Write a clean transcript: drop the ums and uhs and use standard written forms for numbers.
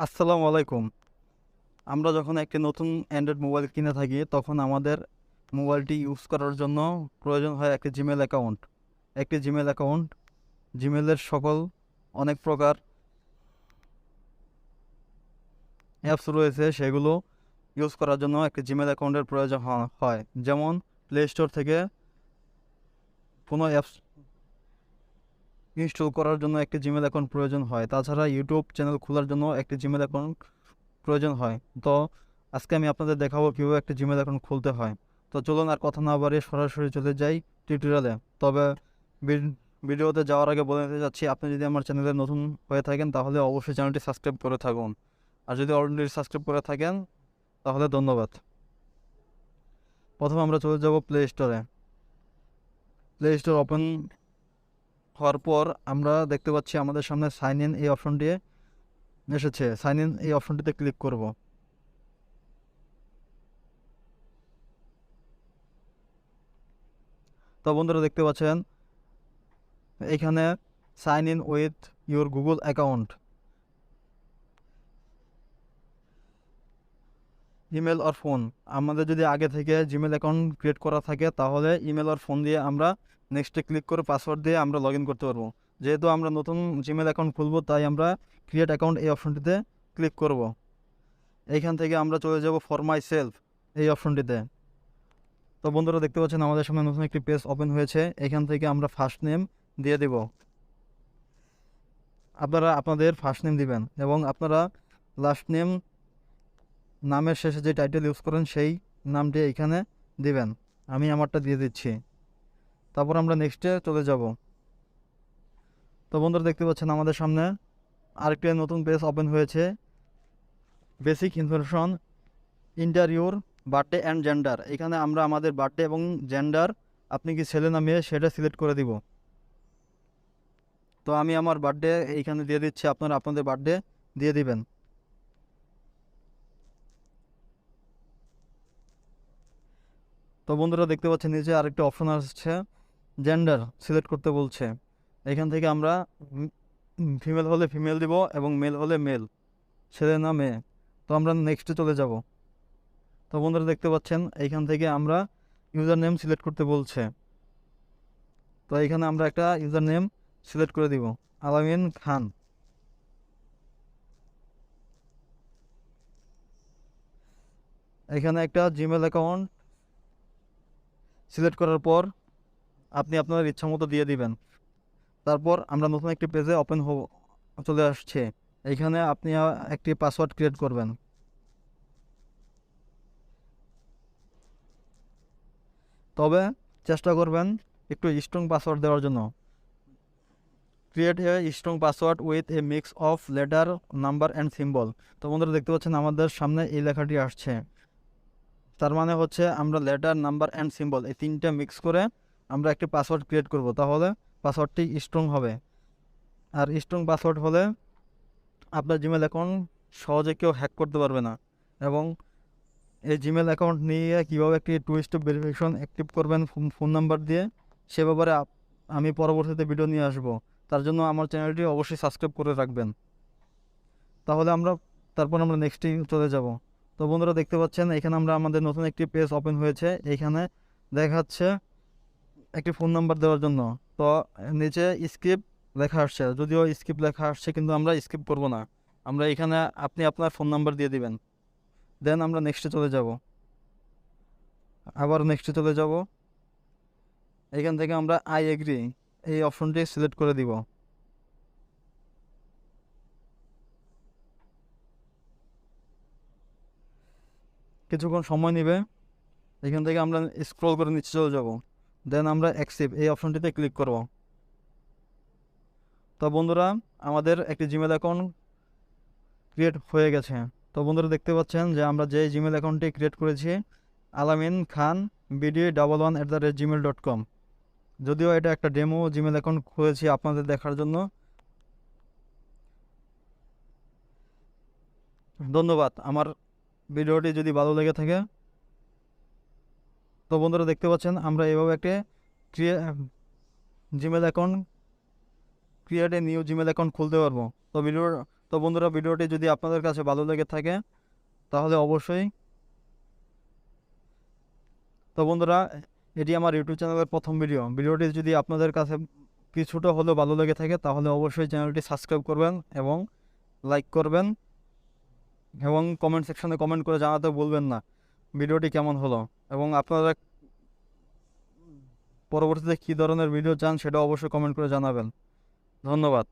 আসসালামু আলাইকুম। আমরা যখন একটি নতুন অ্যান্ড্রয়েড মোবাইল কিনে থাকি তখন আমাদের মোবাইলটি ইউজ করার জন্য প্রয়োজন হয় একটি জিমেল অ্যাকাউন্ট। একটি জিমেল অ্যাকাউন্ট, জিমেলের সকল অনেক প্রকার অ্যাপস রয়েছে, সেগুলো ইউজ করার জন্য একটি জিমেল অ্যাকাউন্টের প্রয়োজন হয়। যেমন প্লে স্টোর থেকে কোনো অ্যাপস ইনস্টল করার জন্য একটি জিমেল অ্যাকাউন্ট প্রয়োজন হয়। তাছাড়া ইউটিউব চ্যানেল খোলার জন্য একটি জিমেল অ্যাকাউন্ট প্রয়োজন হয়। তো আজকে আমি আপনাদের দেখাবো কীভাবে একটা জিমেল অ্যাকাউন্ট খুলতে হয়। তো চলুন আর কথা না বাড়িয়ে সরাসরি চলে যাই টিউটোরিয়ালে। তবে ভিডিওতে যাওয়ার আগে বলে নিতে চাচ্ছি, আপনি যদি আমার চ্যানেলে নতুন হয়ে থাকেন তাহলে অবশ্যই চ্যানেলটি সাবস্ক্রাইব করে থাকুন, আর যদি অলরেডি সাবস্ক্রাইব করে থাকেন তাহলে ধন্যবাদ। প্রথমে আমরা চলে যাব প্লে স্টোরে। প্লে স্টোর ওপেন হওয়ার পর আমরা দেখতে পাচ্ছি আমাদের সামনে সাইন ইন এই অপশনটি এসেছে। সাইন ইন এই অপশনটিতে ক্লিক করব। তো বন্ধুরা দেখতে পাচ্ছেন এখানে sign in with your Google account, email আর ফোন। আমাদের যদি আগে থেকে জিমেল অ্যাকাউন্ট ক্রিয়েট করা থাকে তাহলে ইমেল আর ফোন দিয়ে আমরা নেক্সটে ক্লিক করে পাসওয়ার্ড দিয়ে আমরা লগ ইন করতে পারবো। যেহেতু আমরা নতুন জিমেল অ্যাকাউন্ট খুলবো তাই আমরা ক্রিয়েট অ্যাকাউন্ট এই অপশনটিতে ক্লিক করব। এইখান থেকে আমরা চলে যাব ফর মাই সেলফ এই অপশনটিতে। তো বন্ধুরা দেখতে পাচ্ছেন আমাদের সামনে নতুন একটি পেজ ওপেন হয়েছে। এখান থেকে আমরা ফার্স্ট নেম দিয়ে দেব। আপনারা আপনাদের ফার্স্ট নেম দিবেন এবং আপনারা লাস্ট নেম, নামের শেষে যে টাইটেল ইউজ করেন সেই নামটি এখানে দিবেন। আমি আমারটা দিয়ে দিচ্ছি। তারপর আমরা নেক্সটে চলে যাব। তো বন্ধুরা দেখতে পাচ্ছেন আমাদের সামনে আরেকটি নতুন পেজ ওপেন হয়েছে। Basic information, inter your birthday and gender. এখানে আমরা আমাদের বার্থডে এবং জেন্ডার, আপনি কি ছেলে না মেয়ে সেটা সিলেক্ট করে দিব। তো আমি আমার বার্থডে এইখানে দিয়ে দিচ্ছি, আপনারা আপনাদের বার্থডে দিয়ে দিবেন। তো বন্ধুরা দেখতে পাচ্ছেন নিচে আরেকটা অপশন আসছে, জেন্ডার সিলেক্ট করতে বলছে। এখান থেকে আমরা ফিমেল হলে ফিমেল দিব এবং মেল হলে মেল, ছেলে না মেয়ে। তো আমরা নেক্সটে চলে যাব। তো বন্ধুরা দেখতে পাচ্ছেন এইখান থেকে আমরা ইউজার নেম সিলেক্ট করতে বলছে। তো এখানে আমরা একটা ইউজার নেম সিলেক্ট করে দিব, আলামিন খান। এখানে একটা জিমেল অ্যাকাউন্ট সিলেক্ট করার পর আপনি আপনার ইচ্ছা মতো দিয়ে দিবেন। তারপর আমরা নতুন একটি পেজে ওপেন চলে আসছে। এইখানে আপনি একটি পাসওয়ার্ড ক্রিয়েট করবেন। তবে চেষ্টা করবেন একটু স্ট্রং পাসওয়ার্ড দেওয়ার জন্য। Create a strong password with a mix of letter, number and symbol. তো বন্ধুরা দেখতে পাচ্ছেন আমাদের সামনে এই লেখাটি আসছে। তার মানে হচ্ছে আমরা লেটার, নাম্বার অ্যান্ড সিম্বল এই তিনটা মিক্স করে আমরা একটি পাসওয়ার্ড ক্রিয়েট করব, তাহলে পাসওয়ার্ডটি স্ট্রং হবে। আর স্ট্রং পাসওয়ার্ড হলে আপনার জিমেল অ্যাকাউন্ট সহজে কেউ হ্যাক করতে পারবে না। এবং এই জিমেল অ্যাকাউন্ট নিয়ে কীভাবে একটি টু স্টেপ ভেরিফিকেশন অ্যাক্টিভ করবেন ফোন নাম্বার দিয়ে, সে ব্যাপারে আমি পরবর্তীতে ভিডিও নিয়ে আসব। তার জন্য আমার চ্যানেলটি অবশ্যই সাবস্ক্রাইব করে রাখবেন। তাহলে তারপর আমরা নেক্সটে চলে যাব। তো বন্ধুরা দেখতে পাচ্ছেন এখানে আমরা আমাদের নতুন একটি পেজ ওপেন হয়েছে। এইখানে দেখাচ্ছে একটি ফোন নাম্বার দেওয়ার জন্য। তো নিচে স্কিপ লেখা আসছে, যদিও স্কিপ লেখা আসছে কিন্তু আমরা স্কিপ করব না। আমরা এখানে আপনি আপনার ফোন নাম্বার দিয়ে দিবেন। দেন আমরা নেক্সটে চলে যাব। আবার নেক্সটে চলে যাব। এখান থেকে আমরা আই এগ্রি এই অপশনটি সিলেক্ট করে দিব। কিছুক্ষণ সময় নেবে। এখান থেকে আমরা স্ক্রল করে নিচে চলে যাব। দেন আমরা অ্যাকসেপ্ট এই অপশনটিতে ক্লিক করব। তো বন্ধুরা আমাদের একটি জিমেল অ্যাকাউন্ট ক্রিয়েট হয়ে গেছে। তো বন্ধুরা দেখতে পাচ্ছেন যে আমরা যে জিমেল অ্যাকাউন্টটি ক্রিয়েট করেছি, আলামিন খান bd11@gmail.com। যদিও এটা একটা ডেমো জিমেল অ্যাকাউন্ট খুলেছি আপনাদের দেখার জন্য। ধন্যবাদ। আমার ভিডিওটি যদি ভালো লেগে থাকে, তো বন্ধুরা দেখতে পাচ্ছেন আমরা এভাবে একটা Gmail account create a new Gmail account খুলতে পারবো। তো তো বন্ধুরা, ভিডিওটি যদি আপনাদের কাছে ভালো লেগে থাকে তাহলে অবশ্যই, তো বন্ধুরা, এটি আমার ইউটিউব চ্যানেলের প্রথম ভিডিওটি যদি আপনাদের কাছে কিছুটা হলেও ভালো লেগে থাকে তাহলে অবশ্যই চ্যানেলটি সাবস্ক্রাইব করবেন এবং লাইক করবেন এবং কমেন্ট সেকশনে কমেন্ট করে জানাতে ভুলবেন না ভিডিওটি কেমন হলো, এবং আপনারা পরবর্তীতে কী ধরনের ভিডিও চান সেটা অবশ্যই কমেন্ট করে জানাবেন। ধন্যবাদ।